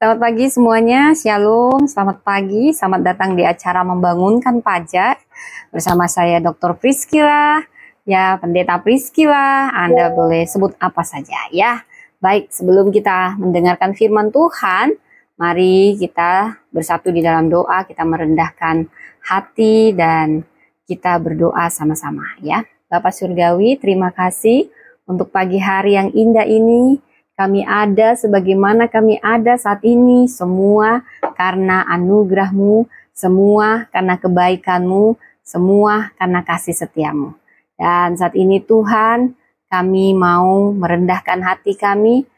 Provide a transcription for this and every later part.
Selamat pagi semuanya, Shalom, selamat pagi, selamat datang di acara Membangunkan Pajak bersama saya Dr. Priscilla, ya Pendeta Priscilla, Anda boleh sebut apa saja ya. Baik, sebelum kita mendengarkan firman Tuhan, mari kita bersatu di dalam doa, kita merendahkan hati dan kita berdoa sama-sama ya. Bapak Surgawi, terima kasih untuk pagi hari yang indah ini. Kami ada sebagaimana kami ada saat ini, semua karena anugerah-Mu, semua karena kebaikan-Mu, semua karena kasih setia-Mu. Dan saat ini Tuhan, kami mau merendahkan hati kami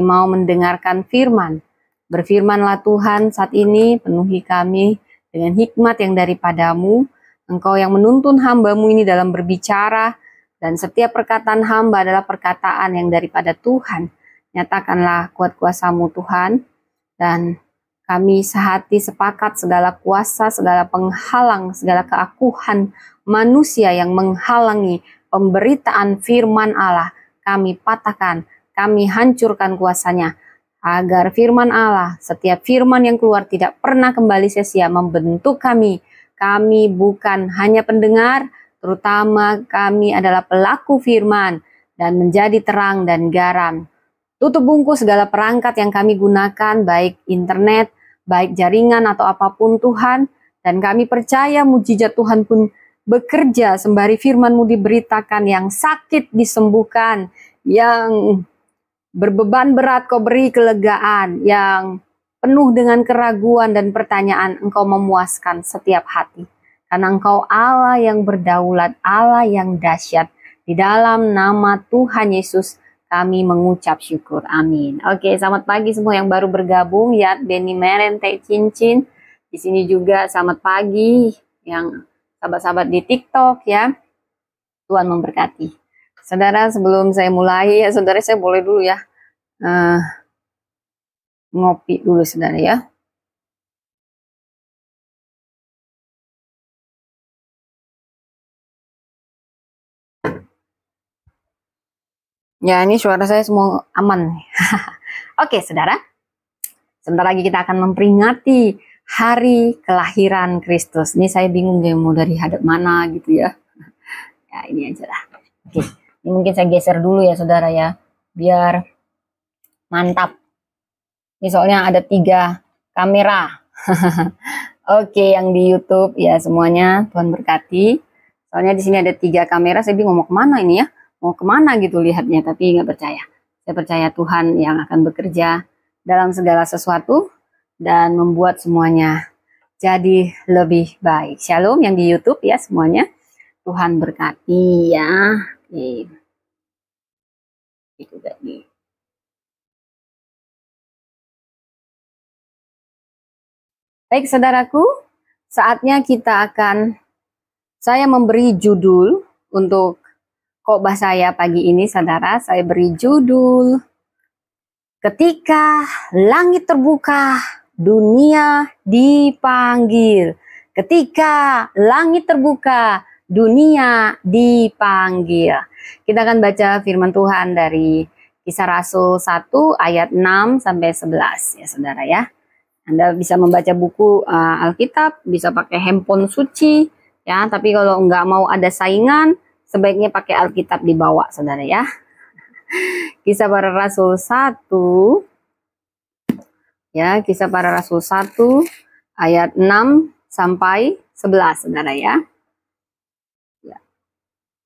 mau mendengarkan firman. Berfirmanlah Tuhan saat ini, penuhi kami dengan hikmat yang daripada-Mu. Engkau yang menuntun hamba-Mu ini dalam berbicara, dan setiap perkataan hamba adalah perkataan yang daripada Tuhan. Nyatakanlah kuat kuasa-Mu Tuhan, dan kami sehati sepakat segala kuasa, segala penghalang, segala keakuhan manusia yang menghalangi pemberitaan firman Allah, kami patahkan, kami hancurkan kuasanya, agar firman Allah, setiap firman yang keluar tidak pernah kembali sia-sia membentuk kami. Kami bukan hanya pendengar, terutama kami adalah pelaku firman dan menjadi terang dan garam. Tutup bungkus segala perangkat yang kami gunakan, baik internet, baik jaringan atau apapun Tuhan. Dan kami percaya mujizat Tuhan pun bekerja sembari firman-Mu diberitakan, yang sakit disembuhkan, yang berbeban berat Kau beri kelegaan, yang penuh dengan keraguan dan pertanyaan Engkau memuaskan setiap hati. Karena Engkau Allah yang berdaulat, Allah yang dahsyat. Di dalam nama Tuhan Yesus kami mengucap syukur. Amin. Oke, selamat pagi semua yang baru bergabung. Ya, Beni Meren, Teh Cincin. Di sini juga selamat pagi yang sahabat-sahabat di TikTok ya. Tuhan memberkati. Saudara, sebelum saya mulai ya, saudara saya boleh dulu ya ngopi dulu saudara ya. Ya, ini suara saya semua aman. Oke, saudara. Sebentar lagi kita akan memperingati hari kelahiran Kristus. Ini saya bingung ya mau dari hadap mana gitu ya. Ya, ini aja lah. Oke, ini mungkin saya geser dulu ya saudara ya, biar mantap. Ini soalnya ada 3 kamera. Oke, yang di YouTube ya semuanya Tuhan berkati. Soalnya di sini ada 3 kamera, saya bingung mau kemana ini ya. Mau kemana gitu lihatnya, tapi nggak percaya. Saya percaya Tuhan yang akan bekerja dalam segala sesuatu dan membuat semuanya jadi lebih baik. Shalom yang di YouTube ya semuanya. Tuhan berkati ya. Oke. Itu tadi. Baik saudaraku, saatnya saya memberi judul untuk khotbah saya pagi ini, saudara. Saya beri judul, Ketika Langit Terbuka, Dunia Dipanggil. Ketika langit terbuka, dunia dipanggil. Kita akan baca firman Tuhan dari Kisah Rasul 1 ayat 6 sampai 11 ya saudara ya. Anda bisa membaca buku Alkitab, bisa pakai handphone suci ya, tapi kalau nggak mau ada saingan, sebaiknya pakai Alkitab dibawa saudara ya. Kisah Para Rasul 1 ya, Kisah Para Rasul 1 ayat 6 sampai 11 saudara ya.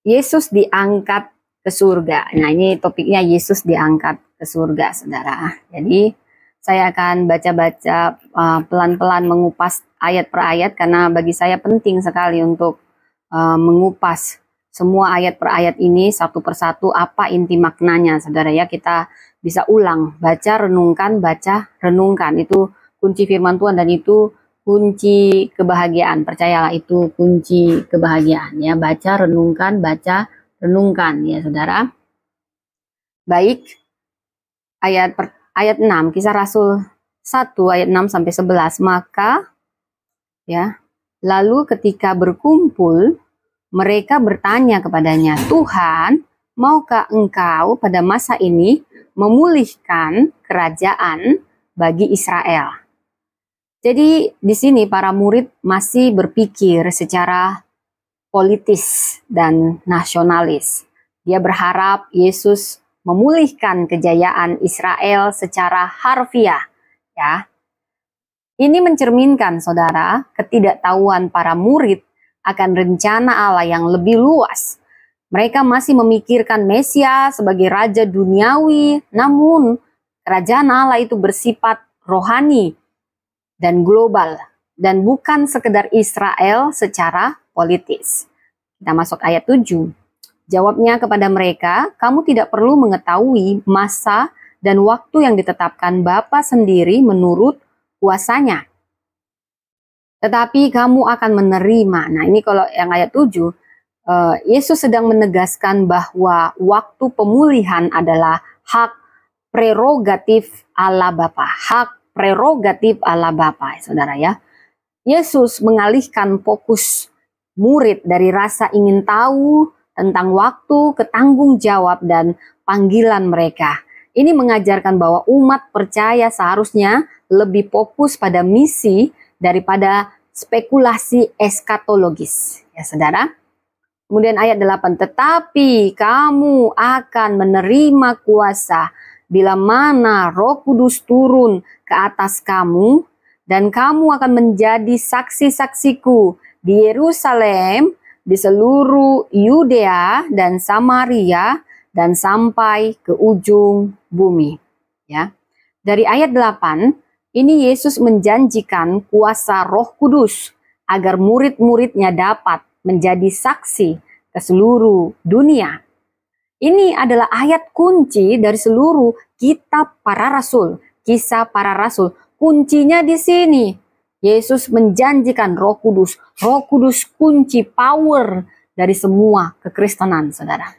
Yesus diangkat ke surga. Nah, ini topiknya Yesus diangkat ke surga saudara. Jadi saya akan baca-baca pelan-pelan mengupas ayat per ayat, karena bagi saya penting sekali untuk mengupas semua ayat per ayat ini satu persatu, apa inti maknanya saudara ya. Kita bisa ulang, baca, renungkan. Itu kunci firman Tuhan dan itu kunci kebahagiaan. Percayalah, itu kunci kebahagiaan ya. Baca, renungkan ya saudara. Baik, ayat 6, Kisah Rasul 1 ayat 6 sampai 11. Maka ya, lalu ketika berkumpul, mereka bertanya kepadanya, Tuhan, maukah Engkau pada masa ini memulihkan kerajaan bagi Israel. Jadi di sini para murid masih berpikir secara politis dan nasionalis. Dia berharap Yesus memulihkan kejayaan Israel secara harfiah, ya. Ini mencerminkan, saudara, ketidaktahuan para murid akan rencana Allah yang lebih luas. Mereka masih memikirkan Mesias sebagai raja duniawi, namun kerajaan Allah itu bersifat rohani dan global, dan bukan sekedar Israel secara politis. Kita masuk ayat 7. Jawabnya kepada mereka, kamu tidak perlu mengetahui masa dan waktu yang ditetapkan Bapa sendiri menurut kuasanya. Tetapi kamu akan menerima. Nah, ini kalau yang ayat 7, Yesus sedang menegaskan bahwa waktu pemulihan adalah hak prerogatif Allah Bapa. Hak prerogatif Allah Bapa, saudara ya. Yesus mengalihkan fokus murid dari rasa ingin tahu tentang waktu ke tanggung jawab dan panggilan mereka. Ini mengajarkan bahwa umat percaya seharusnya lebih fokus pada misi daripada spekulasi eskatologis. Ya, saudara. Kemudian ayat 8, tetapi kamu akan menerima kuasa bila mana Roh Kudus turun ke atas kamu, dan kamu akan menjadi saksi-saksiku di Yerusalem, di seluruh Yudea dan Samaria, dan sampai ke ujung bumi. Ya. Dari ayat 8, ini Yesus menjanjikan kuasa Roh Kudus agar murid-muridnya dapat menjadi saksi ke seluruh dunia. Ini adalah ayat kunci dari seluruh kitab para rasul, kisah para rasul. Kuncinya di sini. Yesus menjanjikan Roh Kudus. Roh Kudus kunci power dari semua kekristenan, saudara.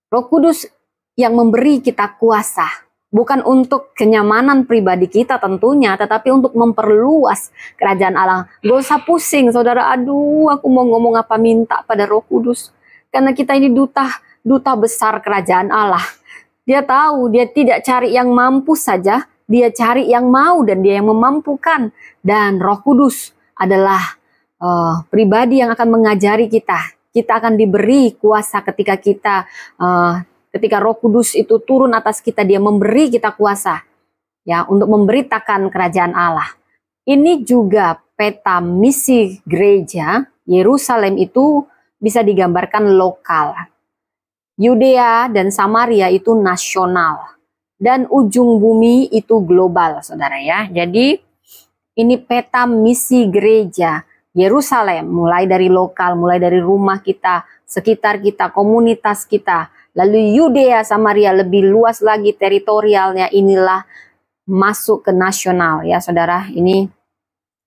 Roh Kudus yang memberi kita kuasa, bukan untuk kenyamanan pribadi kita tentunya, tetapi untuk memperluas kerajaan Allah. Gak usah pusing, saudara. Aduh, aku mau ngomong apa, minta pada Roh Kudus. Karena kita ini duta besar kerajaan Allah. Dia tahu, dia tidak cari yang mampu saja, dia cari yang mau dan dia yang memampukan. Dan Roh Kudus adalah pribadi yang akan mengajari kita. Kita akan diberi kuasa ketika ketika Roh Kudus itu turun atas kita, dia memberi kita kuasa ya untuk memberitakan kerajaan Allah. Ini juga peta misi gereja. Yerusalem itu bisa digambarkan lokal. Yudea dan Samaria itu nasional. Dan ujung bumi itu global, saudara ya. Jadi ini peta misi gereja. Yerusalem mulai dari lokal, mulai dari rumah kita, sekitar kita, komunitas kita. Lalu Yudea, Samaria lebih luas lagi teritorialnya, inilah masuk ke nasional ya saudara. Ini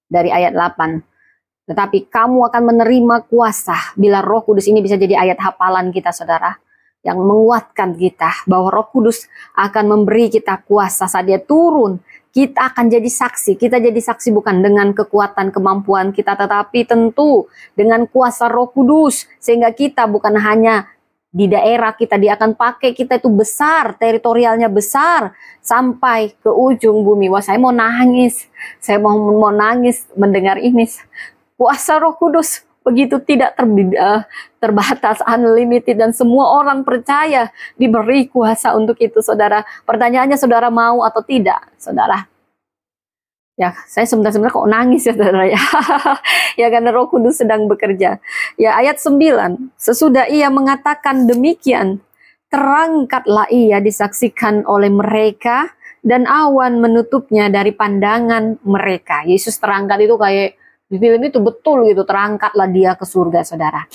dari ayat 8. Tetapi kamu akan menerima kuasa bila Roh Kudus, ini bisa jadi ayat hafalan kita saudara, yang menguatkan kita bahwa Roh Kudus akan memberi kita kuasa saat dia turun. Kita akan jadi saksi. Kita jadi saksi bukan dengan kekuatan kemampuan kita, tetapi tentu dengan kuasa Roh Kudus. Sehingga kita bukan hanya di daerah kita, dia akan pakai kita itu besar, teritorialnya besar, sampai ke ujung bumi. Wah, saya mau nangis. Saya mau nangis mendengar ini. Kuasa Roh Kudus begitu tidak terbatas, unlimited, dan semua orang percaya diberi kuasa untuk itu, saudara. Pertanyaannya, saudara mau atau tidak, saudara? Ya, saya sebentar-sebentar kok nangis ya, saudara ya. Ya, karena Roh Kudus sedang bekerja. Ya, ayat 9. Sesudah ia mengatakan demikian, terangkatlah ia disaksikan oleh mereka, dan awan menutupnya dari pandangan mereka. Yesus terangkat itu kayak di film itu betul gitu, terangkatlah dia ke surga, saudara.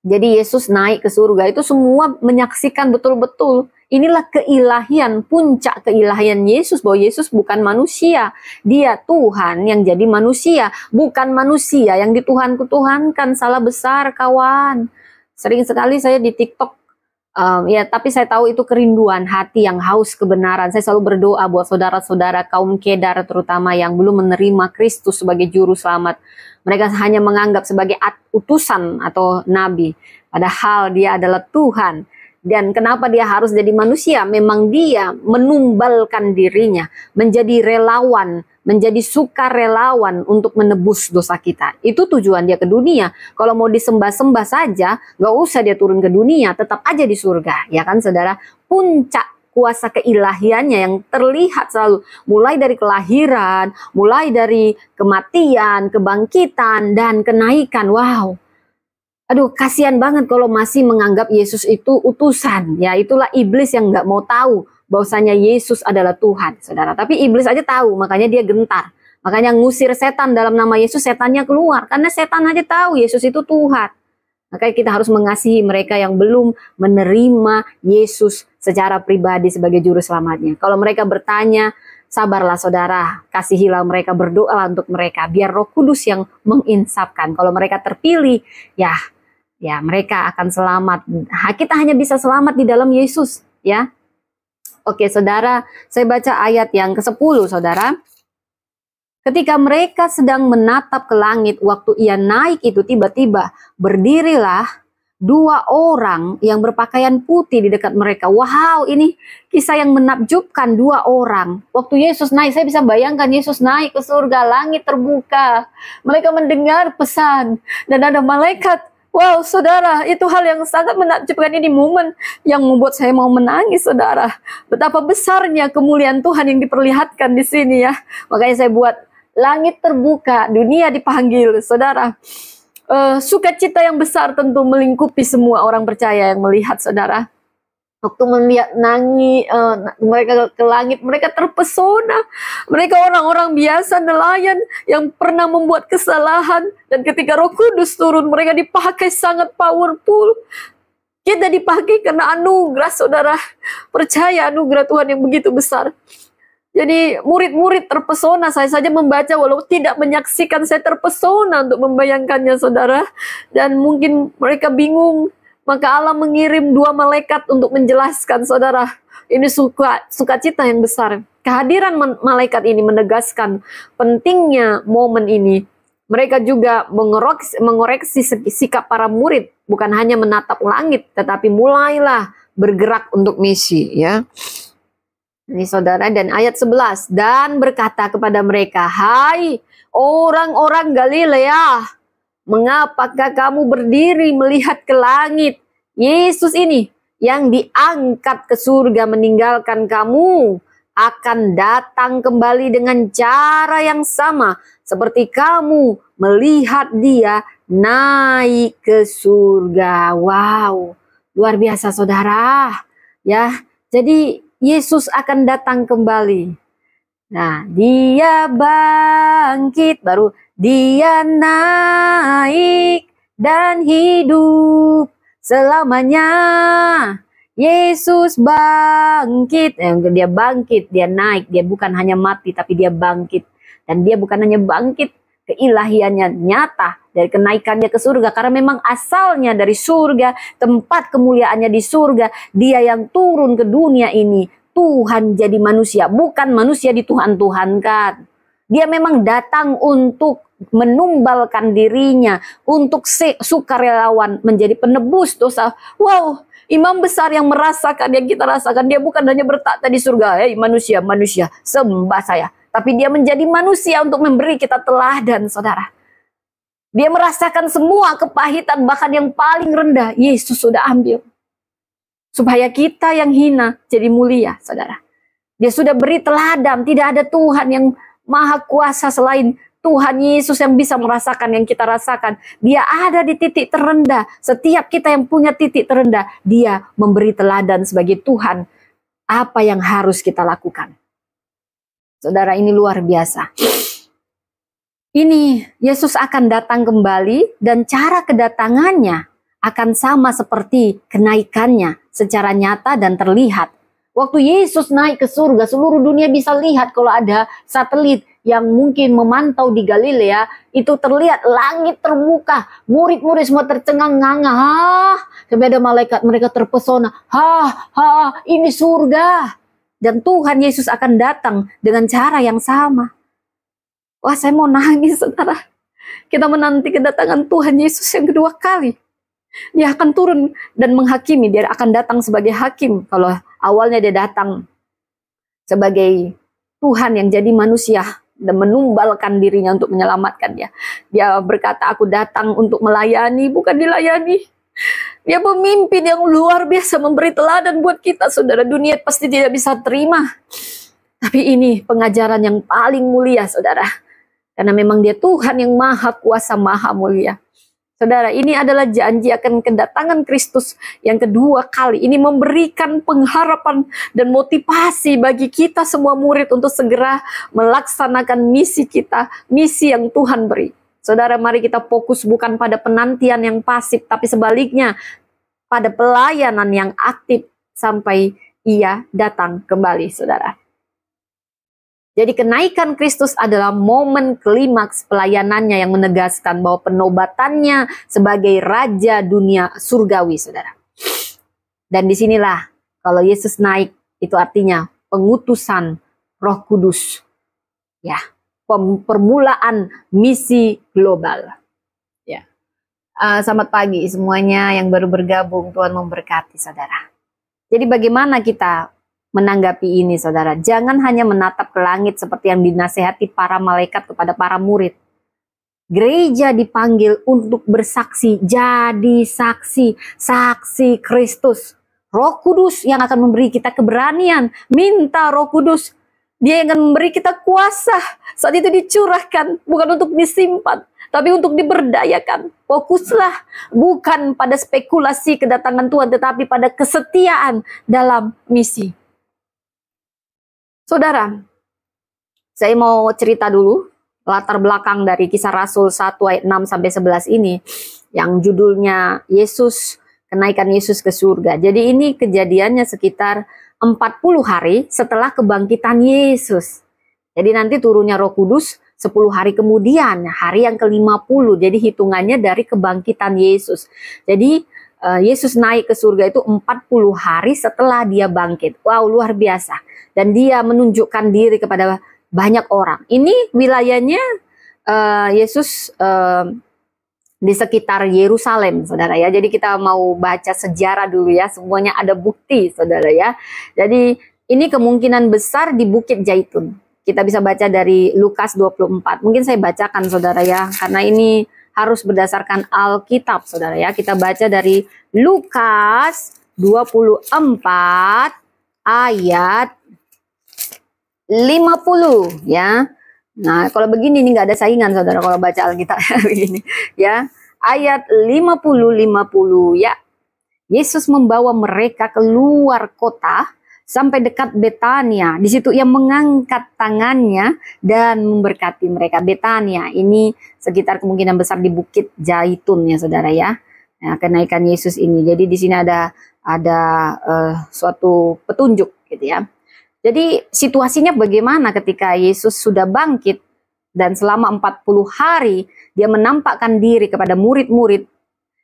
Jadi Yesus naik ke surga, itu semua menyaksikan betul-betul. Inilah keilahian, puncak keilahian Yesus, bahwa Yesus bukan manusia. Dia Tuhan yang jadi manusia, bukan manusia yang dituhan-tuhankan. Salah besar, kawan. Sering sekali saya di TikTok, ya, tapi saya tahu itu kerinduan hati yang haus kebenaran. Saya selalu berdoa buat saudara-saudara kaum Kedar terutama yang belum menerima Kristus sebagai juru selamat. Mereka hanya menganggap sebagai utusan atau nabi, padahal dia adalah Tuhan Dan kenapa dia harus jadi manusia? Memang dia menumbalkan dirinya, menjadi relawan, menjadi sukarelawan untuk menebus dosa kita. Itu tujuan dia ke dunia. Kalau mau disembah-sembah saja, gak usah dia turun ke dunia, tetap aja di surga. Ya kan saudara? Puncak kuasa keilahiannya yang terlihat selalu. Mulai dari kelahiran, mulai dari kematian, kebangkitan, dan kenaikan. Wow. Aduh, kasihan banget kalau masih menganggap Yesus itu utusan. Ya, itulah iblis yang nggak mau tahu bahwasanya Yesus adalah Tuhan, saudara. Tapi iblis aja tahu, makanya dia gentar. Makanya ngusir setan dalam nama Yesus, setannya keluar. Karena setan aja tahu Yesus itu Tuhan. Makanya kita harus mengasihi mereka yang belum menerima Yesus secara pribadi sebagai juru selamatnya. Kalau mereka bertanya, sabarlah saudara, kasihilah mereka, berdoalah untuk mereka. Biar Roh Kudus yang menginsafkan. Kalau mereka terpilih, ya mereka akan selamat. Kita hanya bisa selamat di dalam Yesus, ya. Oke saudara, saya baca ayat yang ke-10 saudara. Ketika mereka sedang menatap ke langit, waktu ia naik itu tiba-tiba berdirilah 2 orang yang berpakaian putih di dekat mereka. Wow, ini kisah yang menakjubkan. 2 orang. Waktu Yesus naik, saya bisa bayangkan Yesus naik ke surga, langit terbuka. Mereka mendengar pesan dan ada malaikat. Wow, saudara, itu hal yang sangat menakjubkan. Ini momen yang membuat saya mau menangis, saudara. Betapa besarnya kemuliaan Tuhan yang diperlihatkan di sini ya. Makanya saya buat langit terbuka, dunia dipanggil, saudara. Sukacita yang besar tentu melingkupi semua orang percaya yang melihat, saudara. Waktu melihat mereka ke langit, mereka terpesona. Mereka orang-orang biasa, nelayan yang pernah membuat kesalahan. Dan ketika Roh Kudus turun, mereka dipakai sangat powerful. Kita dipakai karena anugerah, saudara. Percaya anugerah Tuhan yang begitu besar. Jadi murid-murid terpesona. Saya saja membaca walau tidak menyaksikan, saya terpesona untuk membayangkannya, saudara. Dan mungkin mereka bingung. Maka Allah mengirim 2 malaikat untuk menjelaskan, saudara. Ini sukacita yang besar. Kehadiran malaikat ini menegaskan pentingnya momen ini. Mereka juga mengoreksi sikap para murid. Bukan hanya menatap langit, tetapi mulailah bergerak untuk misi, ya. Ini saudara, dan ayat 11. Dan berkata kepada mereka, hai orang-orang Galilea, mengapakah kamu berdiri melihat ke langit? Yesus ini yang diangkat ke surga meninggalkan kamu akan datang kembali dengan cara yang sama seperti kamu melihat dia naik ke surga. Wow, luar biasa saudara. Ya, jadi Yesus akan datang kembali. Nah, dia bangkit, baru dia naik dan hidup selamanya. Yesus bangkit, dia bangkit, dia naik, dia bukan hanya mati tapi dia bangkit. Dan dia bukan hanya bangkit, keilahiannya nyata dari kenaikannya ke surga, karena memang asalnya dari surga, tempat kemuliaannya di surga. Dia yang turun ke dunia ini, Tuhan jadi manusia, bukan manusia dituhan-tuhankan. Dia memang datang untuk menumbalkan dirinya, untuk sukarelawan menjadi penebus dosa. Wow, imam besar yang merasakan yang kita rasakan. Dia bukan hanya bertata di surga, hei manusia, manusia, sembah saya. Tapi dia menjadi manusia untuk memberi kita teladan, saudara. Dia merasakan semua kepahitan, bahkan yang paling rendah, Yesus sudah ambil. Supaya kita yang hina jadi mulia, saudara. Dia sudah beri teladan, tidak ada Tuhan yang maha kuasa selain Tuhan Yesus yang bisa merasakan yang kita rasakan. Dia ada di titik terendah. Setiap kita yang punya titik terendah, dia memberi teladan sebagai Tuhan. Apa yang harus kita lakukan? Saudara, ini luar biasa. Ini Yesus akan datang kembali dan cara kedatangannya akan sama seperti kenaikannya secara nyata dan terlihat. Waktu Yesus naik ke surga, seluruh dunia bisa lihat kalau ada satelit yang mungkin memantau di Galilea, itu terlihat langit terbuka, murid-murid semua tercengang-nganga, sampai ada malaikat, mereka terpesona, ini surga. Dan Tuhan Yesus akan datang dengan cara yang sama. Wah, saya mau nangis, saudara. Kita menanti kedatangan Tuhan Yesus yang kedua kali. Dia akan turun dan menghakimi, dia akan datang sebagai hakim. Kalau awalnya dia datang sebagai Tuhan yang jadi manusia dan menumbalkan dirinya untuk menyelamatkan dia. Dia berkata, aku datang untuk melayani, bukan dilayani. Dia pemimpin yang luar biasa, memberi teladan buat kita, saudara. Dunia pasti tidak bisa terima. Tapi ini pengajaran yang paling mulia, saudara. Karena memang dia Tuhan yang maha kuasa, maha mulia. Saudara, ini adalah janji akan kedatangan Kristus yang kedua kali. Ini memberikan pengharapan dan motivasi bagi kita semua murid untuk segera melaksanakan misi kita, misi yang Tuhan beri. Saudara, mari kita fokus bukan pada penantian yang pasif, tapi sebaliknya pada pelayanan yang aktif sampai Ia datang kembali, saudara. Jadi kenaikan Kristus adalah momen klimaks pelayanannya yang menegaskan bahwa penobatannya sebagai Raja dunia surgawi, saudara. Dan disinilah kalau Yesus naik, itu artinya pengutusan Roh Kudus. Ya, permulaan misi global. Ya. Selamat pagi semuanya yang baru bergabung, Tuhan memberkati, saudara. Jadi bagaimana kita menanggapi ini, saudara? Jangan hanya menatap ke langit seperti yang dinasehati para malaikat kepada para murid. Gereja dipanggil untuk bersaksi, jadi saksi, saksi Kristus. Roh Kudus yang akan memberi kita keberanian. Minta Roh Kudus, Dia yang akan memberi kita kuasa. Saat itu dicurahkan, bukan untuk disimpan, tapi untuk diberdayakan. Fokuslah bukan pada spekulasi kedatangan Tuhan, tetapi pada kesetiaan dalam misi. Saudara, saya mau cerita dulu latar belakang dari Kisah Rasul 1 ayat 6 sampai 11 ini yang judulnya Yesus, kenaikan Yesus ke surga. Jadi ini kejadiannya sekitar 40 hari setelah kebangkitan Yesus. Jadi nanti turunnya Roh Kudus 10 hari kemudian, hari yang ke-50. Jadi hitungannya dari kebangkitan Yesus. Jadi Yesus naik ke surga itu 40 hari setelah dia bangkit. Wow, luar biasa. Dan dia menunjukkan diri kepada banyak orang. Ini wilayahnya Yesus di sekitar Yerusalem, saudara ya. Jadi kita mau baca sejarah dulu ya. Semuanya ada bukti, saudara ya. Jadi ini kemungkinan besar di Bukit Zaitun. Kita bisa baca dari Lukas 24. Mungkin saya bacakan, saudara ya. Karena ini harus berdasarkan Alkitab, saudara ya. Kita baca dari Lukas 24 ayat 50 ya. Nah, kalau begini ini nggak ada saingan, saudara, kalau baca Alkitab begini ya. Ayat 50 ya. Yesus membawa mereka keluar kota sampai dekat Betania. Di situ ia mengangkat tangannya dan memberkati mereka. Betania ini sekitar kemungkinan besar di Bukit Zaitun ya, saudara ya. Nah, kenaikan Yesus ini. Jadi di sini ada suatu petunjuk gitu ya. Jadi situasinya bagaimana ketika Yesus sudah bangkit dan selama 40 hari dia menampakkan diri kepada murid-murid.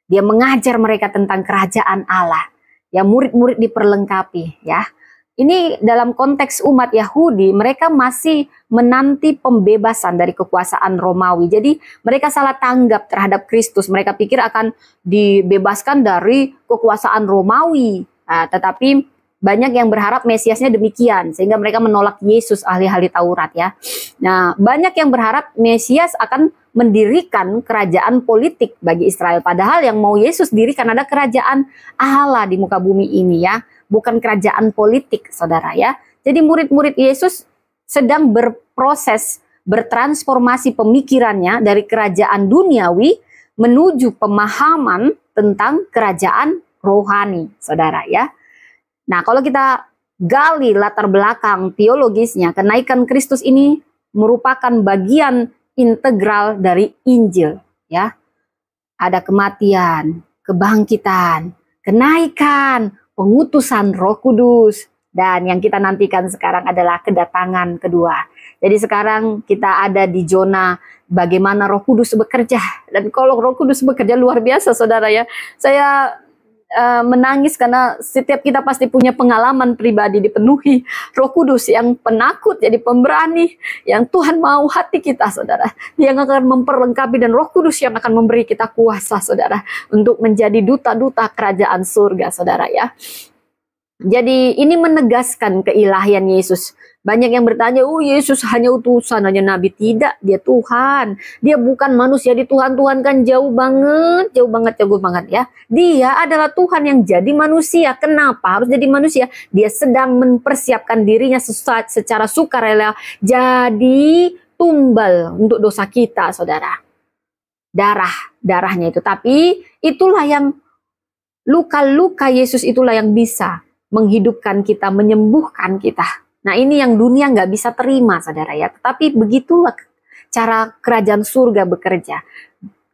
Dia mengajar mereka tentang kerajaan Allah. Ya, murid-murid diperlengkapi ya. Ini dalam konteks umat Yahudi, mereka masih menanti pembebasan dari kekuasaan Romawi. Jadi mereka salah tanggap terhadap Kristus. Mereka pikir akan dibebaskan dari kekuasaan Romawi. Nah, tetapi banyak yang berharap Mesiasnya demikian, sehingga mereka menolak Yesus, ahli-ahli Taurat ya. Nah, banyak yang berharap Mesias akan mendirikan kerajaan politik bagi Israel. Padahal yang mau Yesus dirikan ada kerajaan Allah di muka bumi ini ya. Bukan kerajaan politik, saudara ya. Jadi murid-murid Yesus sedang berproses, bertransformasi pemikirannya dari kerajaan duniawi menuju pemahaman tentang kerajaan rohani, saudara ya. Nah, kalau kita gali latar belakang teologisnya, kenaikan Kristus ini merupakan bagian integral dari Injil, ya. Ada kematian, kebangkitan, kenaikan, pengutusan Roh Kudus, dan yang kita nantikan sekarang adalah kedatangan kedua. Jadi sekarang kita ada di zona bagaimana Roh Kudus bekerja, dan kalau Roh Kudus bekerja luar biasa, saudara ya. Saya menangis karena setiap kita pasti punya pengalaman pribadi dipenuhi Roh Kudus yang penakut, jadi pemberani, yang Tuhan mau hati kita, saudara. Dia yang akan memperlengkapi, dan Roh Kudus yang akan memberi kita kuasa, saudara, untuk menjadi duta-duta kerajaan surga, saudara ya. Jadi ini menegaskan keilahian Yesus. Banyak yang bertanya, oh Yesus hanya utusan, hanya nabi. Tidak, dia Tuhan. Dia bukan manusia di Tuhan-Tuhan kan jauh banget, jauh banget, jauh banget ya. Dia adalah Tuhan yang jadi manusia. Kenapa harus jadi manusia? Dia sedang mempersiapkan dirinya secara sukarela jadi tumbal untuk dosa kita, saudara. Darahnya itu. Tapi itulah yang luka-luka Yesus itulah yang bisa menghidupkan kita, menyembuhkan kita. Nah ini yang dunia nggak bisa terima, saudara ya. Tetapi begitulah cara kerajaan surga bekerja.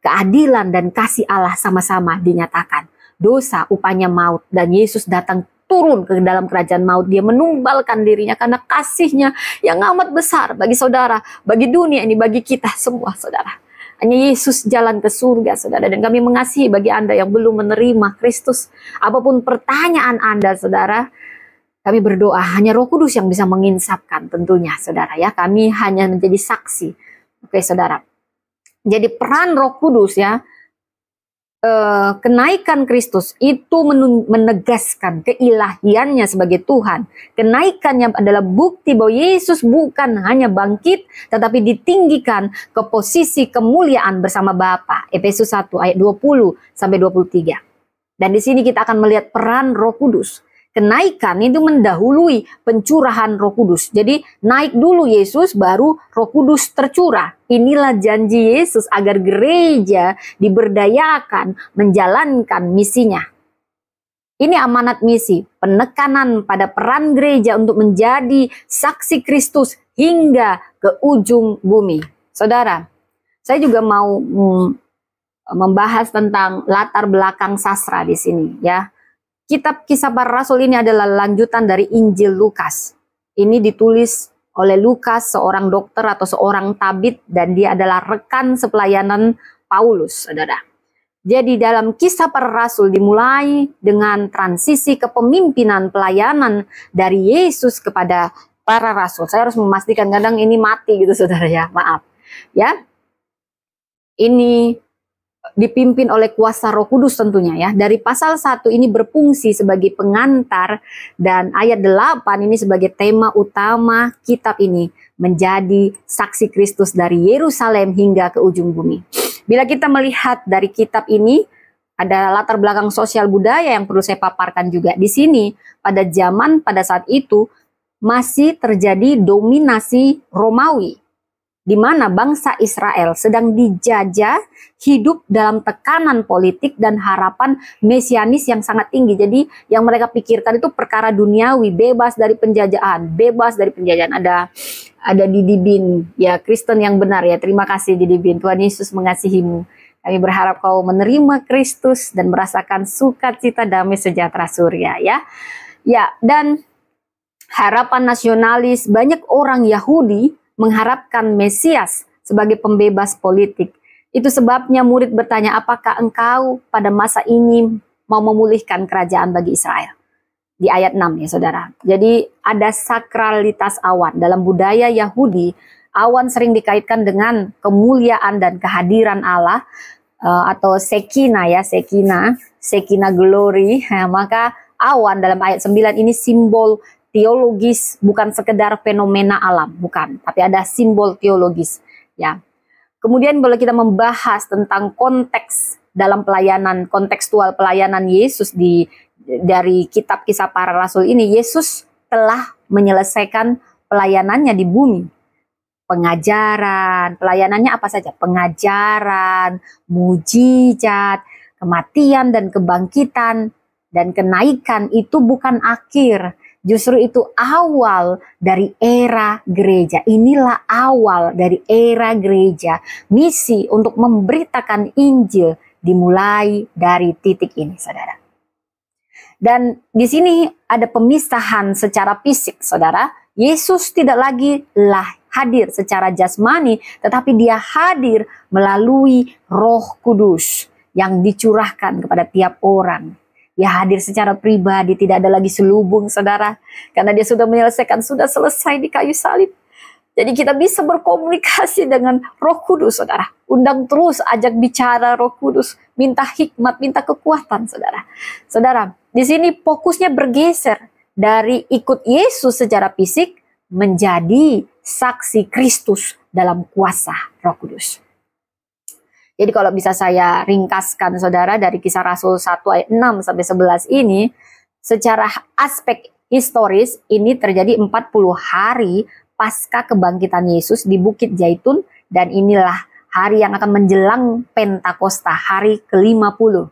Keadilan dan kasih Allah sama-sama dinyatakan. Dosa upahnya maut, dan Yesus datang turun ke dalam kerajaan maut. Dia menumbalkan dirinya karena kasihnya yang amat besar bagi saudara, bagi dunia ini, bagi kita semua, saudara. Hanya Yesus jalan ke surga, saudara. Dan kami mengasihi bagi Anda yang belum menerima Kristus. Apapun pertanyaan Anda, saudara, kami berdoa hanya Roh Kudus yang bisa menginsapkan tentunya, saudara ya. Kami hanya menjadi saksi. Oke, saudara. Jadi peran Roh Kudus ya, kenaikan Kristus itu menegaskan keilahiannya sebagai Tuhan. Kenaikannya adalah bukti bahwa Yesus bukan hanya bangkit, tetapi ditinggikan ke posisi kemuliaan bersama Bapa. Efesus 1 ayat 20 sampai 23. Dan di sini kita akan melihat peran Roh Kudus. Kenaikan itu mendahului pencurahan Roh Kudus. Jadi naik dulu Yesus, baru Roh Kudus tercurah. Inilah janji Yesus agar gereja diberdayakan menjalankan misinya. Ini amanat misi, penekanan pada peran gereja untuk menjadi saksi Kristus hingga ke ujung bumi. Saudara, saya juga mau membahas tentang latar belakang sastra di sini ya. Kitab Kisah Para Rasul ini adalah lanjutan dari Injil Lukas. Ini ditulis oleh Lukas, seorang dokter atau seorang tabib, dan dia adalah rekan sepelayanan Paulus, saudara. Jadi dalam Kisah Para Rasul dimulai dengan transisi kepemimpinan pelayanan dari Yesus kepada para rasul. Saya harus memastikan, kadang ini mati gitu, saudara ya, maaf. Ya, ini dipimpin oleh kuasa Roh Kudus tentunya ya. Dari pasal 1 ini berfungsi sebagai pengantar, dan ayat 8 ini sebagai tema utama kitab ini, menjadi saksi Kristus dari Yerusalem hingga ke ujung bumi. Bila kita melihat dari kitab ini, ada latar belakang sosial budaya yang perlu saya paparkan juga. Di sini pada saat itu masih terjadi dominasi Romawi, di mana bangsa Israel sedang dijajah, hidup dalam tekanan politik dan harapan mesianis yang sangat tinggi. Jadi yang mereka pikirkan itu perkara duniawi, bebas dari penjajahan, Ada Didi Bin, ya Kristen yang benar ya. Terima kasih Didi Bin, Tuhan Yesus mengasihimu. Kami berharap kau menerima Kristus dan merasakan sukacita damai sejahtera surga ya. Ya, dan harapan nasionalis, banyak orang Yahudi mengharapkan Mesias sebagai pembebas politik. Itu sebabnya murid bertanya, apakah engkau pada masa ini mau memulihkan kerajaan bagi Israel? Di ayat 6 ya saudara. Jadi ada sakralitas awan. Dalam budaya Yahudi, awan sering dikaitkan dengan kemuliaan dan kehadiran Allah, atau Sekina ya, Sekina glory. Maka awan dalam ayat 9 ini simbol teologis, bukan sekedar fenomena alam, bukan, tapi ada simbol teologis ya. Kemudian boleh kita membahas tentang konteks dalam pelayanan, kontekstual pelayanan Yesus dari kitab Kisah Para Rasul ini. Yesus telah menyelesaikan pelayanannya di bumi. Pengajaran, pelayanannya apa saja? Pengajaran, mujizat, kematian dan kebangkitan, dan kenaikan itu bukan akhir. Justru itu awal dari era gereja. Inilah awal dari era gereja. Misi untuk memberitakan Injil dimulai dari titik ini, saudara. Dan di sini ada pemisahan secara fisik, saudara. Yesus tidak lagi hadir secara jasmani, tetapi dia hadir melalui Roh Kudus yang dicurahkan kepada tiap orang. Dia hadir secara pribadi, tidak ada lagi selubung, saudara. Karena dia sudah menyelesaikan, sudah selesai di kayu salib. Jadi kita bisa berkomunikasi dengan Roh Kudus, saudara. Undang terus, ajak bicara Roh Kudus. Minta hikmat, minta kekuatan, saudara. Saudara, di sini fokusnya bergeser dari ikut Yesus secara fisik menjadi saksi Kristus dalam kuasa Roh Kudus. Jadi kalau bisa saya ringkaskan, saudara, dari Kisah Rasul 1 ayat 6 sampai 11 ini, secara aspek historis ini terjadi 40 hari pasca kebangkitan Yesus di Bukit Zaitun, dan inilah hari yang akan menjelang Pentakosta, hari ke-50.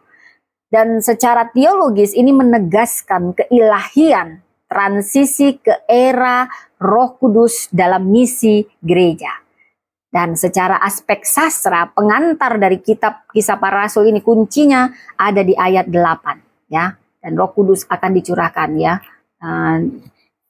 Dan secara teologis ini menegaskan keilahian transisi ke era Roh Kudus dalam misi gereja. Dan secara aspek sastra, pengantar dari kitab Kisah Para Rasul ini kuncinya ada di ayat 8, ya. Dan Roh Kudus akan dicurahkan, ya.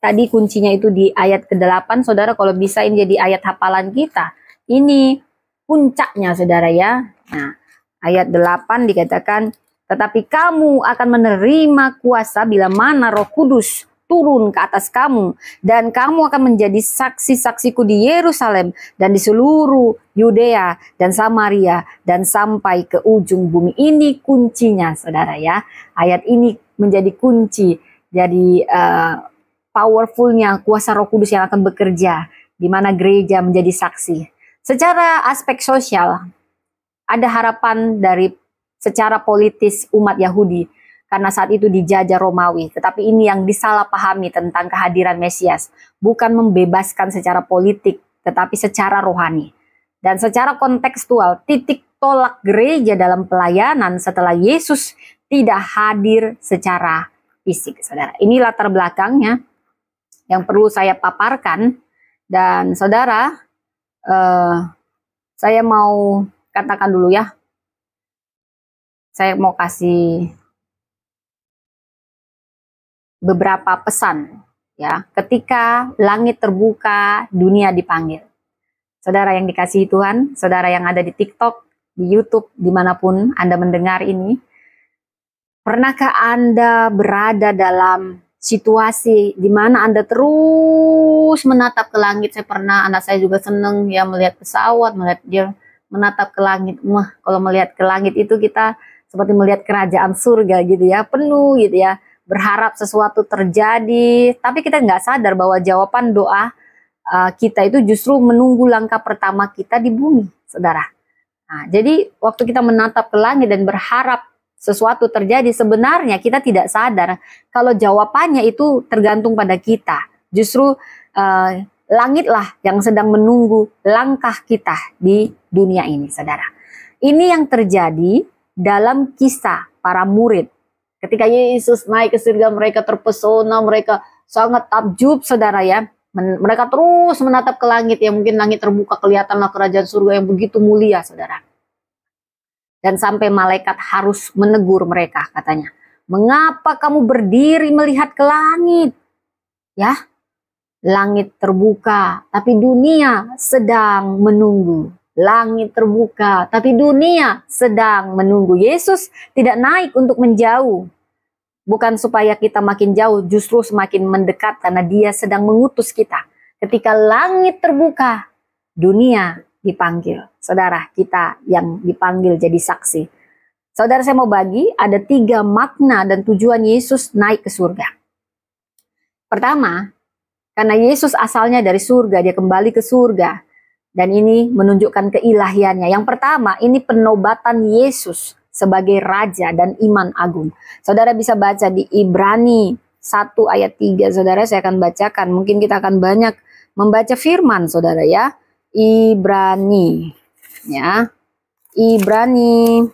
Tadi kuncinya itu di ayat ke-8, saudara, kalau bisa ini jadi ayat hafalan kita. Ini puncaknya, saudara, ya. Nah, ayat 8 dikatakan, tetapi kamu akan menerima kuasa bila mana Roh Kudus turun ke atas kamu, dan kamu akan menjadi saksi-saksiku di Yerusalem dan di seluruh Yudea dan Samaria dan sampai ke ujung bumi. Ini kuncinya, saudara, ya. Ayat ini menjadi kunci. Jadi powerfulnya kuasa Roh Kudus yang akan bekerja, di mana gereja menjadi saksi. Secara aspek sosial, ada harapan dari secara politis umat Yahudi, karena saat itu dijajah Romawi. Tetapi ini yang disalahpahami tentang kehadiran Mesias. Bukan membebaskan secara politik, tetapi secara rohani. Dan secara kontekstual, titik tolak gereja dalam pelayanan setelah Yesus tidak hadir secara fisik, saudara. Ini latar belakangnya yang perlu saya paparkan. Dan saudara, saya mau katakan dulu, ya. Saya mau kasih beberapa pesan, ya. Ketika langit terbuka, dunia dipanggil. Saudara yang dikasihi Tuhan, saudara yang ada di TikTok, di YouTube, dimanapun Anda mendengar ini, pernahkah Anda berada dalam situasi di mana Anda terus menatap ke langit? Saya pernah, anak saya juga seneng ya melihat pesawat, melihat dia menatap ke langit. Kalau melihat ke langit itu kita seperti melihat kerajaan surga gitu ya, penuh gitu ya. Berharap sesuatu terjadi, tapi kita nggak sadar bahwa jawaban doa kita itu justru menunggu langkah pertama kita di bumi, saudara. Nah, jadi waktu kita menatap ke langit dan berharap sesuatu terjadi, sebenarnya kita tidak sadar kalau jawabannya itu tergantung pada kita. Justru langitlah yang sedang menunggu langkah kita di dunia ini, saudara. Ini yang terjadi dalam kisah para murid. Ketika Yesus naik ke surga, mereka terpesona, mereka sangat takjub, saudara, ya. Mereka terus menatap ke langit, ya, mungkin langit terbuka, kelihatanlah kerajaan surga yang begitu mulia, saudara. Dan sampai malaikat harus menegur mereka, katanya, mengapa kamu berdiri melihat ke langit? Ya, langit terbuka, tapi dunia sedang menunggu. Langit terbuka, tapi dunia sedang menunggu. Yesus tidak naik untuk menjauh. Bukan supaya kita makin jauh, justru semakin mendekat karena dia sedang mengutus kita. Ketika langit terbuka, dunia dipanggil. Saudara, kita yang dipanggil jadi saksi. Saudara, saya mau bagi, ada 3 makna dan tujuan Yesus naik ke surga. Pertama, karena Yesus asalnya dari surga, dia kembali ke surga. Dan ini menunjukkan keilahiannya. Yang pertama, ini penobatan Yesus sebagai Raja dan Iman Agung. Saudara bisa baca di Ibrani 1 ayat 3. Saudara, saya akan bacakan. Mungkin kita akan banyak membaca firman, saudara, ya. Ibrani, ya. Ibrani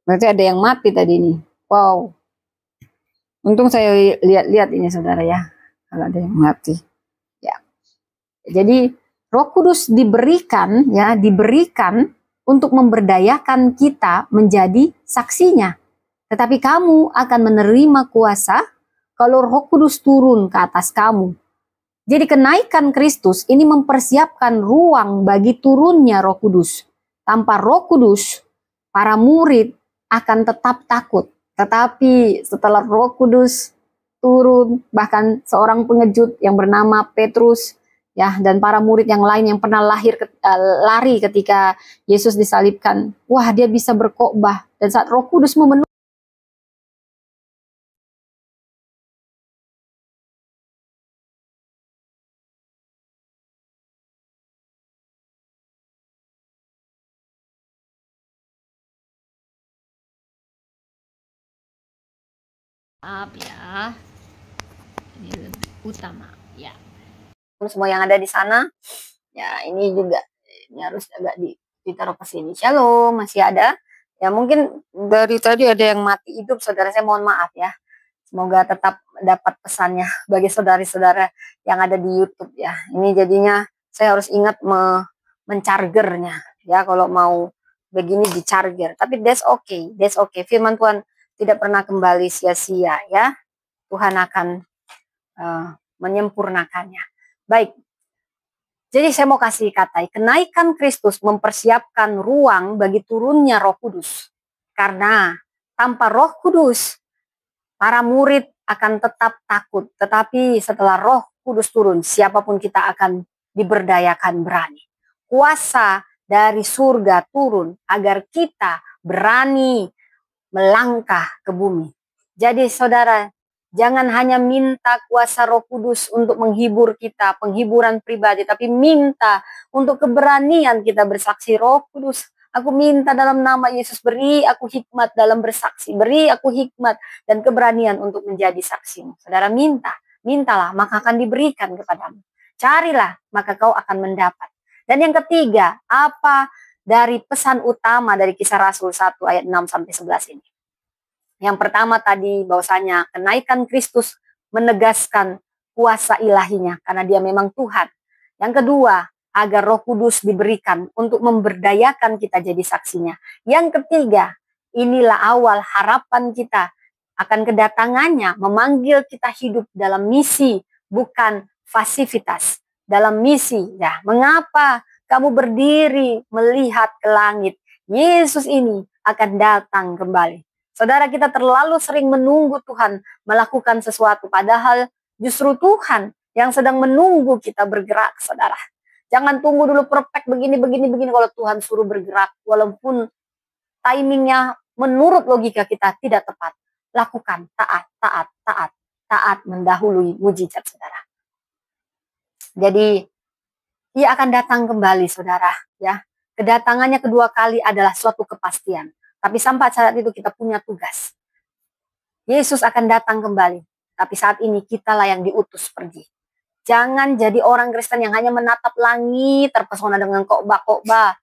Berarti ada yang mati tadi nih. Wow. Untung saya lihat-lihat ini saudara ya. Kalau ada yang mati. Ya. Jadi Roh Kudus diberikan ya, diberikan untuk memberdayakan kita menjadi saksinya. Tetapi kamu akan menerima kuasa kalau Roh Kudus turun ke atas kamu. Jadi kenaikan Kristus ini mempersiapkan ruang bagi turunnya Roh Kudus. Tanpa Roh Kudus, para murid akan tetap takut. Tetapi setelah Roh Kudus turun, bahkan seorang pengejut yang bernama Petrus ya, dan para murid yang lain yang pernah lari ketika Yesus disalibkan, wah dia bisa berkhotbah. Dan saat Roh Kudus memenuhi, maaf ya, ini lebih utama ya. Semua yang ada di sana, ya ini juga, ini harus agak ditaruh ke sini. Shalom, masih ada. Ya mungkin dari tadi ada yang mati hidup, saudara, saya mohon maaf ya. Semoga tetap dapat pesannya bagi saudara-saudara yang ada di YouTube ya. Ini jadinya saya harus ingat mencargernya ya, kalau mau begini di charger. Tapi that's okay, that's okay. Firman Tuhan tidak pernah kembali sia-sia ya. Tuhan akan menyempurnakannya. Baik. Jadi saya mau kasih kata, kenaikan Kristus mempersiapkan ruang bagi turunnya Roh Kudus. Karena tanpa Roh Kudus, para murid akan tetap takut. Tetapi setelah Roh Kudus turun, siapapun kita akan diberdayakan berani. Kuasa dari surga turun agar kita berani melangkah ke bumi. Jadi saudara, jangan hanya minta kuasa Roh Kudus untuk menghibur kita, penghiburan pribadi, tapi minta untuk keberanian kita bersaksi. Roh Kudus, aku minta dalam nama Yesus, beri aku hikmat dalam bersaksi, beri aku hikmat dan keberanian untuk menjadi saksimu. Saudara mintalah, maka akan diberikan kepadamu. Carilah, maka kau akan mendapat. Dan yang ketiga, apa dari pesan utama dari Kisah Rasul 1 ayat 6 sampai 11 ini? Yang pertama tadi bahwasanya kenaikan Kristus menegaskan kuasa ilahinya karena dia memang Tuhan. Yang kedua, agar Roh Kudus diberikan untuk memberdayakan kita jadi saksinya. Yang ketiga, inilah awal harapan kita akan kedatangannya, memanggil kita hidup dalam misi, bukan fasilitas. Dalam misi, ya, mengapa kamu berdiri melihat ke langit? Yesus ini akan datang kembali. Saudara, kita terlalu sering menunggu Tuhan melakukan sesuatu, padahal justru Tuhan yang sedang menunggu kita bergerak, saudara. Jangan tunggu dulu perfect begini. Kalau Tuhan suruh bergerak, walaupun timingnya menurut logika kita tidak tepat, lakukan, taat mendahului mujizat, saudara. Jadi ia akan datang kembali, saudara, ya. Kedatangannya kedua kali adalah suatu kepastian. Tapi sampai saat itu kita punya tugas. Yesus akan datang kembali. Tapi saat ini kitalah yang diutus pergi. Jangan jadi orang Kristen yang hanya menatap langit, terpesona dengan khotbah-khotbah,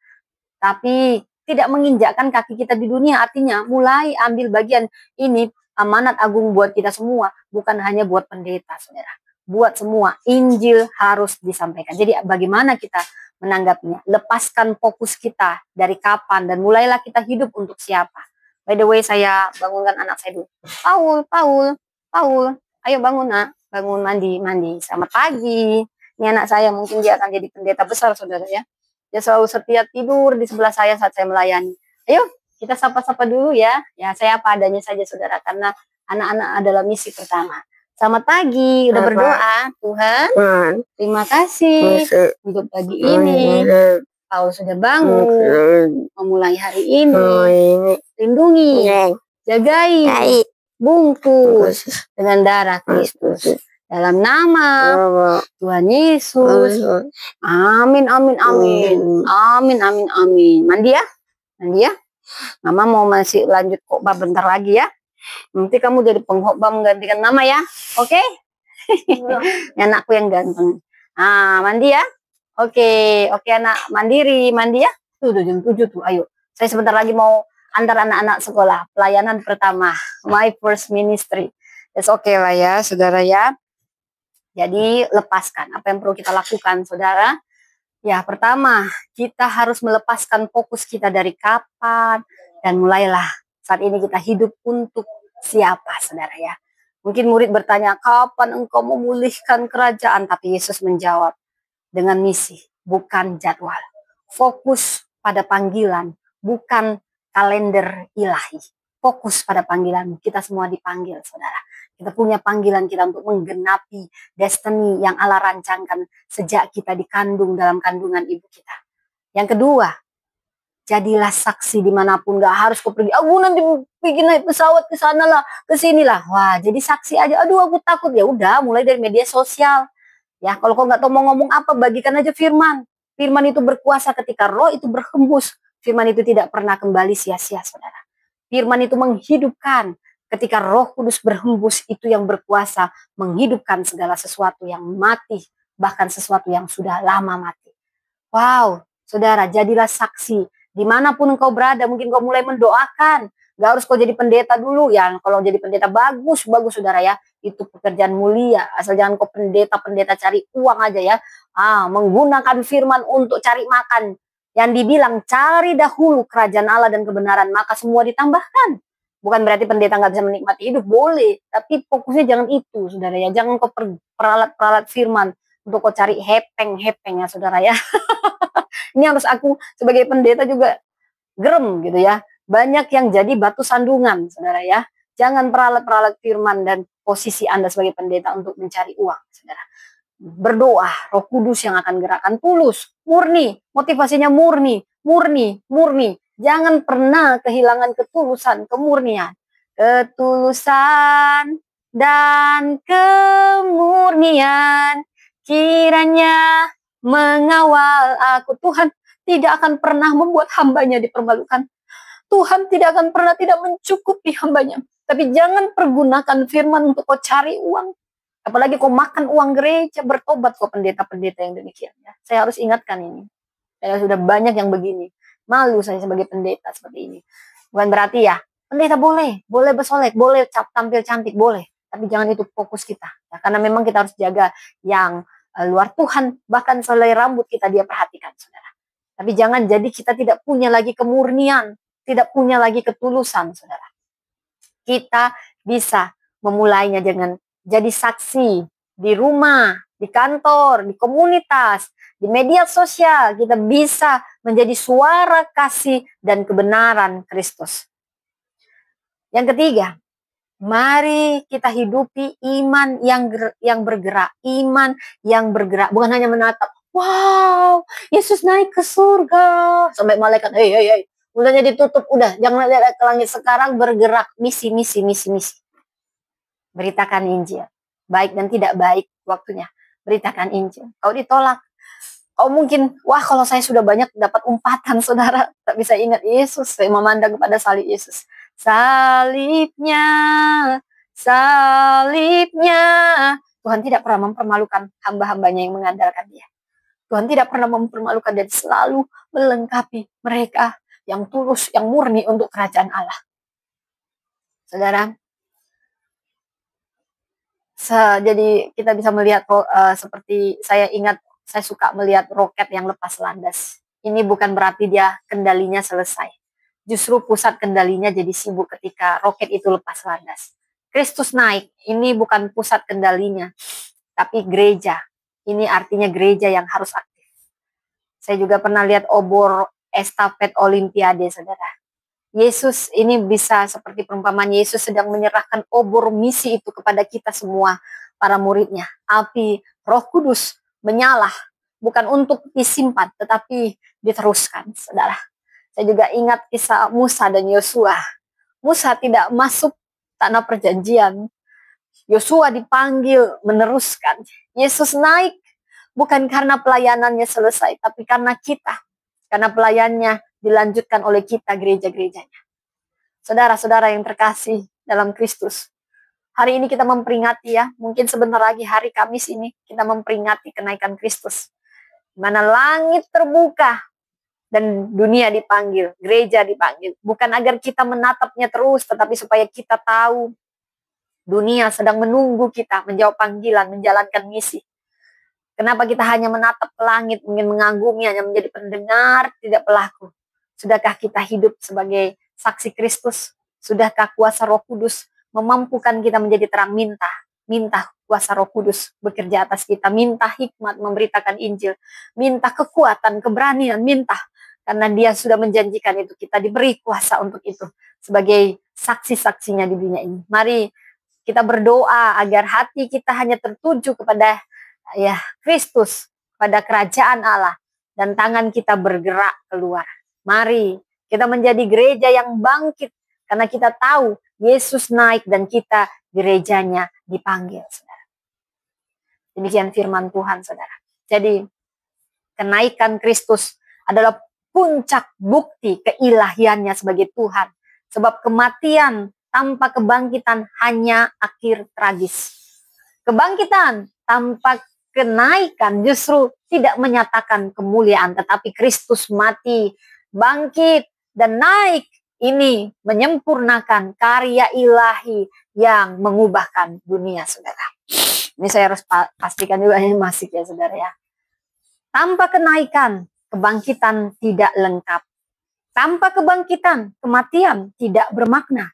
tapi tidak menginjakkan kaki kita di dunia. Artinya mulai ambil bagian ini, amanat agung buat kita semua, bukan hanya buat pendeta, saudara. Buat semua, Injil harus disampaikan. Jadi bagaimana kita menanggapinya? Lepaskan fokus kita dari kapan dan mulailah kita hidup untuk siapa. By the way, saya bangunkan anak saya dulu. Paul, ayo bangun, nak. Bangun, mandi. Selamat pagi. Ini anak saya, mungkin dia akan jadi pendeta besar, saudara ya. Dia selalu setia tidur di sebelah saya saat saya melayani. Ayo, kita sapa-sapa dulu ya. Ya, saya apa adanya saja, saudara, karena anak-anak adalah misi pertama. Selamat pagi, udah berdoa. Tuhan, terima kasih untuk pagi ini. Paul sudah bangun, memulai hari ini. Lindungi, jagai, bungkus dengan darah Kristus. Dalam nama Tuhan Yesus. Amin. Mandi ya. Mama mau masih lanjut khotbah bentar lagi ya. Nanti kamu jadi pengkhotbah menggantikan nama ya. Oke? Anakku yang ganteng. Mandi ya. Oke, anak mandiri, mandi ya. Tuh, udah jam 7 tuh. Ayo. Saya sebentar lagi mau antara anak-anak sekolah. Pelayanan pertama, my first ministry. It's okay lah ya, saudara ya. Jadi lepaskan apa yang perlu kita lakukan, saudara. Ya, pertama, kita harus melepaskan fokus kita dari kapan, dan mulailah saat ini kita hidup untuk siapa, saudara ya. Mungkin murid bertanya, kapan engkau memulihkan kerajaan? Tapi Yesus menjawab, dengan misi, bukan jadwal. Fokus pada panggilan, bukan kalender ilahi. Fokus pada panggilan, kita semua dipanggil, saudara. Kita punya panggilan kita untuk menggenapi destiny yang Allah rancangkan sejak kita dikandung dalam kandungan ibu kita. Yang kedua, jadilah saksi dimanapun. Gak harus kau pergi, aku nanti bikin naik pesawat ke sana lah, ke sini lah. Wah, jadi saksi aja. Aduh, aku takut. Ya udah, mulai dari media sosial. Ya, kalau kau nggak tahu mau ngomong apa, bagikan aja firman. Firman itu berkuasa ketika roh itu berhembus. Firman itu tidak pernah kembali sia-sia, saudara. Firman itu menghidupkan. Ketika Roh Kudus berhembus, itu yang berkuasa menghidupkan segala sesuatu yang mati, bahkan sesuatu yang sudah lama mati. Wow, saudara, jadilah saksi. Dimanapun engkau berada, mungkin kau mulai mendoakan. Gak harus kau jadi pendeta dulu ya. Kalau jadi pendeta bagus saudara ya. Itu pekerjaan mulia. Asal jangan kau pendeta cari uang aja ya. Menggunakan firman untuk cari makan. Yang dibilang cari dahulu kerajaan Allah dan kebenaran, maka semua ditambahkan. Bukan berarti pendeta gak bisa menikmati hidup, boleh. Tapi fokusnya jangan itu, saudara ya. Jangan kau peralat firman untuk kau cari hepeng ya, saudara ya. Ini harus aku sebagai pendeta juga gerem gitu ya. Banyak yang jadi batu sandungan, saudara ya. Jangan peralat firman dan posisi Anda sebagai pendeta untuk mencari uang, saudara. Berdoa, Roh Kudus yang akan gerakan, tulus, murni, motivasinya murni. Jangan pernah kehilangan ketulusan, kemurnian. Ketulusan dan kemurnian kiranya mengawal aku. Tuhan tidak akan pernah membuat hambanya dipermalukan. Tuhan tidak akan pernah tidak mencukupi hambanya. Tapi jangan pergunakan firman untuk kau cari uang. Apalagi kau makan uang gereja, bertobat kau pendeta-pendeta yang demikian. Ya. Saya harus ingatkan ini. Saya sudah banyak yang begini. Malu saya sebagai pendeta seperti ini. Bukan berarti ya, pendeta boleh bersolek, boleh tampil cantik, boleh. Tapi jangan itu fokus kita. Ya, karena memang kita harus jaga yang luar Tuhan. Bahkan selai rambut kita dia perhatikan, saudara. Tapi jangan jadi kita tidak punya lagi kemurnian. Tidak punya lagi ketulusan, saudara. Kita bisa memulainya dengan jadi saksi di rumah, di kantor, di komunitas, di media sosial. Kita bisa menjadi suara kasih dan kebenaran Kristus. Yang ketiga, mari kita hidupi iman yang bergerak. Iman yang bergerak, bukan hanya menatap. Wow, Yesus naik ke surga. Sampai malaikat, hey. Udahnya ditutup, udah. Jangan lihat ke langit sekarang, bergerak. Misi. Beritakan Injil. Baik dan tidak baik waktunya. Beritakan Injil. Kau ditolak. Kau mungkin, wah kalau saya sudah banyak dapat umpatan, saudara. Tak bisa ingat Yesus. Saya memandang kepada salib Yesus. Salibnya. Tuhan tidak pernah mempermalukan hamba-hambanya yang mengandalkan dia. Tuhan tidak pernah mempermalukan dan selalu melengkapi mereka yang tulus, yang murni untuk kerajaan Allah. Saudara, jadi kita bisa melihat seperti saya ingat, saya suka melihat roket yang lepas landas. Ini bukan berarti dia kendalinya selesai. Justru pusat kendalinya jadi sibuk ketika roket itu lepas landas. Kristus naik, ini bukan pusat kendalinya, tapi gereja. Ini artinya gereja yang harus aktif. Saya juga pernah lihat obor estafet olimpiade, saudara. Yesus ini bisa seperti perumpamaan Yesus sedang menyerahkan obor misi itu kepada kita semua, para muridnya. Api Roh Kudus menyala, bukan untuk disimpan, tetapi diteruskan, saudara. Saya juga ingat kisah Musa dan Yosua. Musa tidak masuk tanah perjanjian. Yosua dipanggil meneruskan. Yesus naik, bukan karena pelayanannya selesai, tapi karena kita. Karena pelayannya dilanjutkan oleh kita, gereja-gerejanya. Saudara-saudara yang terkasih dalam Kristus. Hari ini kita memperingati ya, mungkin sebentar lagi hari Kamis ini, kita memperingati kenaikan Kristus. Di mana langit terbuka, dan dunia dipanggil, gereja dipanggil. Bukan agar kita menatapnya terus, tetapi supaya kita tahu dunia sedang menunggu kita menjawab panggilan, menjalankan misi. Kenapa kita hanya menatap ke langit, ingin mengagumi, hanya menjadi pendengar, tidak pelaku? Sudahkah kita hidup sebagai saksi Kristus? Sudahkah kuasa Roh Kudus memampukan kita menjadi terang? Minta kuasa Roh Kudus bekerja atas kita, minta hikmat memberitakan Injil, minta kekuatan, keberanian, minta. Karena Dia sudah menjanjikan itu, kita diberi kuasa untuk itu sebagai saksi-saksinya di dunia ini. Mari kita berdoa agar hati kita hanya tertuju kepada Kristus, pada kerajaan Allah, dan tangan kita bergerak keluar. Mari kita menjadi gereja yang bangkit, karena kita tahu Yesus naik dan kita gerejanya dipanggil, saudara. Demikian firman Tuhan, saudara. Jadi kenaikan Kristus adalah puncak bukti keilahiannya sebagai Tuhan. Sebab kematian tanpa kebangkitan hanya akhir tragis. Kebangkitan tanpa kenaikan justru tidak menyatakan kemuliaan, tetapi Kristus mati, bangkit, dan naik. Ini menyempurnakan karya ilahi yang mengubahkan dunia, saudara. Ini saya harus pastikan juga, ini masih ya, saudara ya. Tanpa kenaikan, kebangkitan tidak lengkap. Tanpa kebangkitan, kematian tidak bermakna.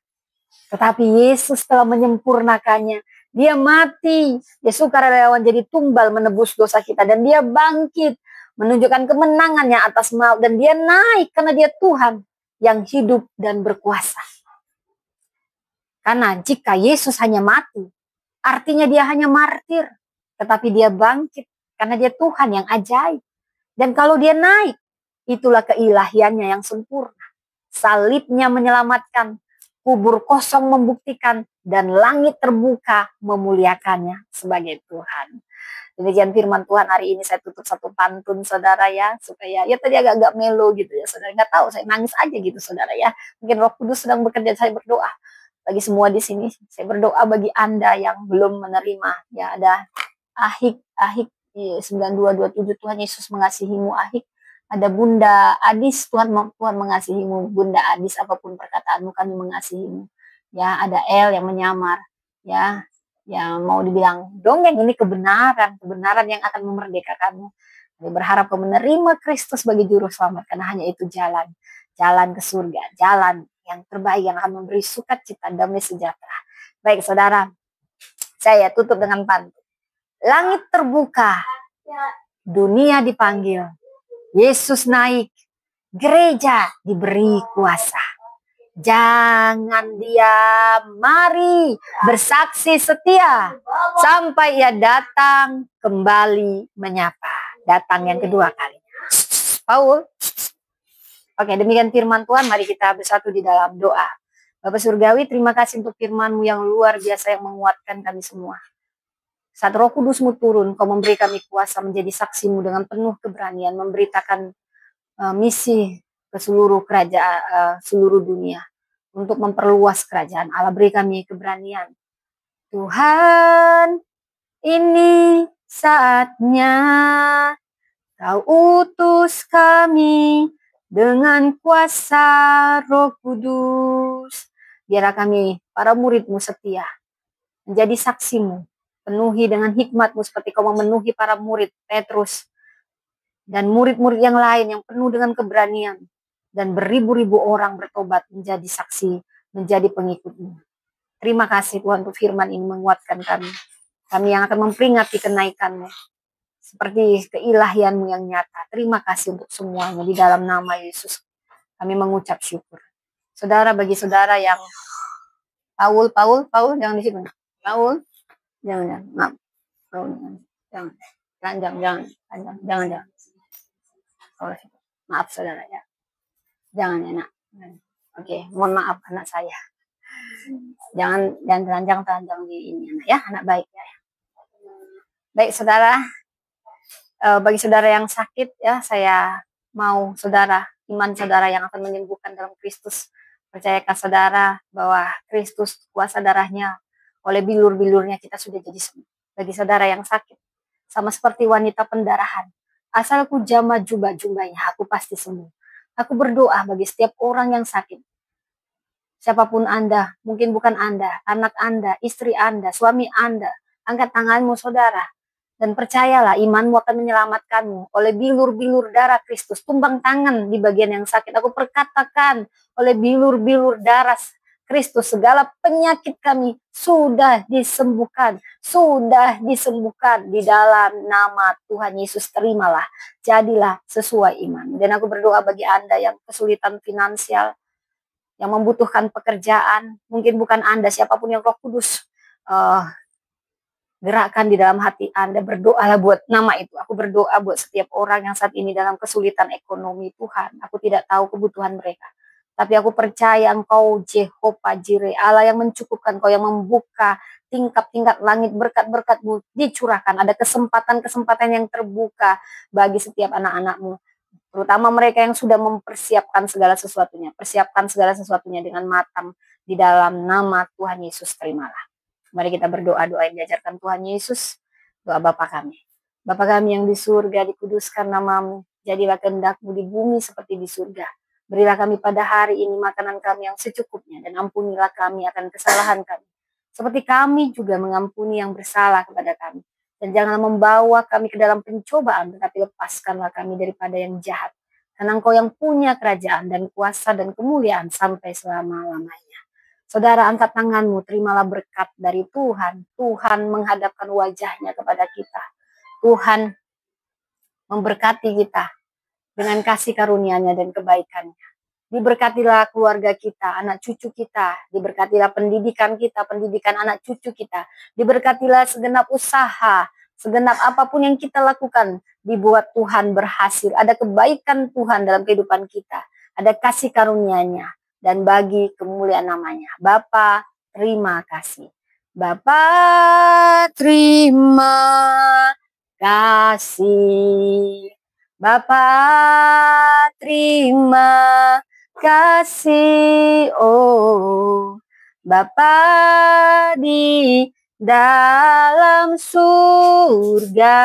Tetapi Yesus telah menyempurnakannya. Dia mati, dia sukarelawan jadi tumbal menebus dosa kita. Dan dia bangkit, menunjukkan kemenangannya atas maut. Dan dia naik karena dia Tuhan yang hidup dan berkuasa. Karena jika Yesus hanya mati, artinya dia hanya martir. Tetapi dia bangkit karena dia Tuhan yang ajaib. Dan kalau dia naik, itulah keilahiannya yang sempurna. Salibnya menyelamatkan, kubur kosong membuktikan, dan langit terbuka memuliakannya sebagai Tuhan. Demikian firman Tuhan hari ini. Saya tutup satu pantun, saudara ya, supaya ya tadi agak-agak melo gitu ya, saudara. Nggak tahu, saya nangis aja gitu, saudara ya. Mungkin Roh Kudus sedang bekerja. Saya berdoa bagi semua di sini. Saya berdoa bagi Anda yang belum menerima. Ya, ada Ahik 9227, Tuhan Yesus mengasihimu. Ahik. Ada Bunda Adis, Tuhan mengasihimu. Bunda Adis, apapun perkataanmu, kami mengasihimu. Ya, ada El yang menyamar. Ya, yang mau dibilang dongeng, ini kebenaran yang akan memerdekakanmu. Kami berharap kau menerima Kristus sebagai juru selamat, karena hanya itu jalan ke surga, jalan yang terbaik yang akan memberi sukacita, damai sejahtera. Baik, saudara, saya tutup dengan pantun. Langit terbuka, dunia dipanggil, Yesus naik, gereja diberi kuasa. Jangan diam, mari bersaksi setia sampai ia datang kembali menyapa. Datang yang kedua kali. Paul. Oke, demikian firman Tuhan. Mari kita bersatu di dalam doa. Bapak Surgawi, terima kasih untuk firman-Mu yang luar biasa yang menguatkan kami semua. Saat Roh Kudus-Mu turun, Kau memberi kami kuasa menjadi saksi-Mu dengan penuh keberanian, memberitakan misi ke seluruh kerajaan, seluruh dunia, untuk memperluas kerajaan Allah. Beri kami keberanian. Tuhan, ini saatnya Kau utus kami dengan kuasa Roh Kudus. Biarlah kami, para murid-Mu setia, menjadi saksi-Mu. Penuhi dengan hikmat-Mu seperti Kau memenuhi para murid Petrus dan murid-murid yang lain yang penuh dengan keberanian. Dan beribu-ribu orang bertobat menjadi saksi, menjadi pengikut-Mu. Terima kasih Tuhan untuk firman ini menguatkan kami. Kami yang akan memperingati kenaikan-Mu. Seperti keilahian-Mu yang nyata. Terima kasih untuk semuanya. Di dalam nama Yesus kami mengucap syukur. Saudara, bagi saudara yang Paul, jangan di situ. Paul, jangan, maaf. Paul, jangan. Oh, maaf saudara ya. Jangan ya nak. Oke, mohon maaf anak saya. Jangan telanjang di ini anak ya, anak baik ya. Baik saudara, bagi saudara yang sakit ya, saya mau saudara, iman saudara yang akan menyembuhkan dalam Kristus. Percayakan saudara bahwa Kristus, kuasa darahnya, oleh bilur-bilurnya kita sudah jadi sembuh. Bagi saudara yang sakit, sama seperti wanita pendarahan, asalku jamah jubah-jubahnya, aku pasti sembuh. Aku berdoa bagi setiap orang yang sakit. Siapapun Anda, mungkin bukan Anda, anak Anda, istri Anda, suami Anda, angkat tanganmu saudara. Dan percayalah imanmu akan menyelamatkanmu oleh bilur-bilur darah Kristus. Tumbang tangan di bagian yang sakit. Aku perkatakan oleh bilur-bilur darah Kristus, segala penyakit kami sudah disembuhkan. Sudah disembuhkan di dalam nama Tuhan Yesus. Terimalah, jadilah sesuai iman. Dan aku berdoa bagi Anda yang kesulitan finansial, yang membutuhkan pekerjaan. Mungkin bukan Anda, siapapun yang Roh Kudus gerakkan di dalam hati Anda, berdoalah buat nama itu. Aku berdoa buat setiap orang yang saat ini dalam kesulitan ekonomi. Tuhan, aku tidak tahu kebutuhan mereka, tapi aku percaya Engkau Jehovah Jireh, Allah yang mencukupkan, Engkau yang membuka tingkap-tingkap langit, berkat-berkat-Mu dicurahkan. Ada kesempatan-kesempatan yang terbuka bagi setiap anak-anak-Mu, terutama mereka yang sudah mempersiapkan segala sesuatunya. Persiapkan segala sesuatunya dengan matang di dalam nama Tuhan Yesus. Terimalah. Mari kita berdoa, doa yang diajarkan Tuhan Yesus. Doa Bapa kami. Bapa kami yang di surga, dikuduskan nama-Mu. Jadilah kehendak-Mu di bumi seperti di surga. Berilah kami pada hari ini makanan kami yang secukupnya, dan ampunilah kami akan kesalahan kami, seperti kami juga mengampuni yang bersalah kepada kami. Dan janganlah membawa kami ke dalam pencobaan, tetapi lepaskanlah kami daripada yang jahat. Karena Engkau yang punya kerajaan dan kuasa dan kemuliaan sampai selama-lamanya. Saudara, angkat tanganmu, terimalah berkat dari Tuhan. Tuhan menghadapkan wajahnya kepada kita. Tuhan memberkati kita dengan kasih karunia-Nya dan kebaikan-Nya. Diberkatilah keluarga kita, anak cucu kita. Diberkatilah pendidikan kita, pendidikan anak cucu kita. Diberkatilah segenap usaha, segenap apapun yang kita lakukan, dibuat Tuhan berhasil. Ada kebaikan Tuhan dalam kehidupan kita. Ada kasih karunia-Nya. Dan bagi kemuliaan namanya. Bapa, terima kasih. Bapa, terima kasih. Bapa, terima kasih. Oh, Bapa di dalam surga,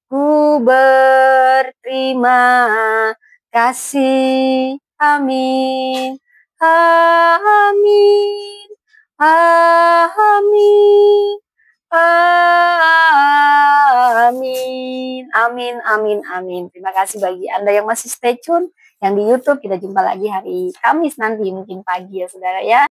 ku berterima kasih. Amin. Amin. Amin. Amin. Amin. Amin. Amin. Terima kasih bagi Anda yang masih stay tune. Yang di YouTube, kita jumpa lagi hari Kamis nanti, mungkin pagi ya saudara ya.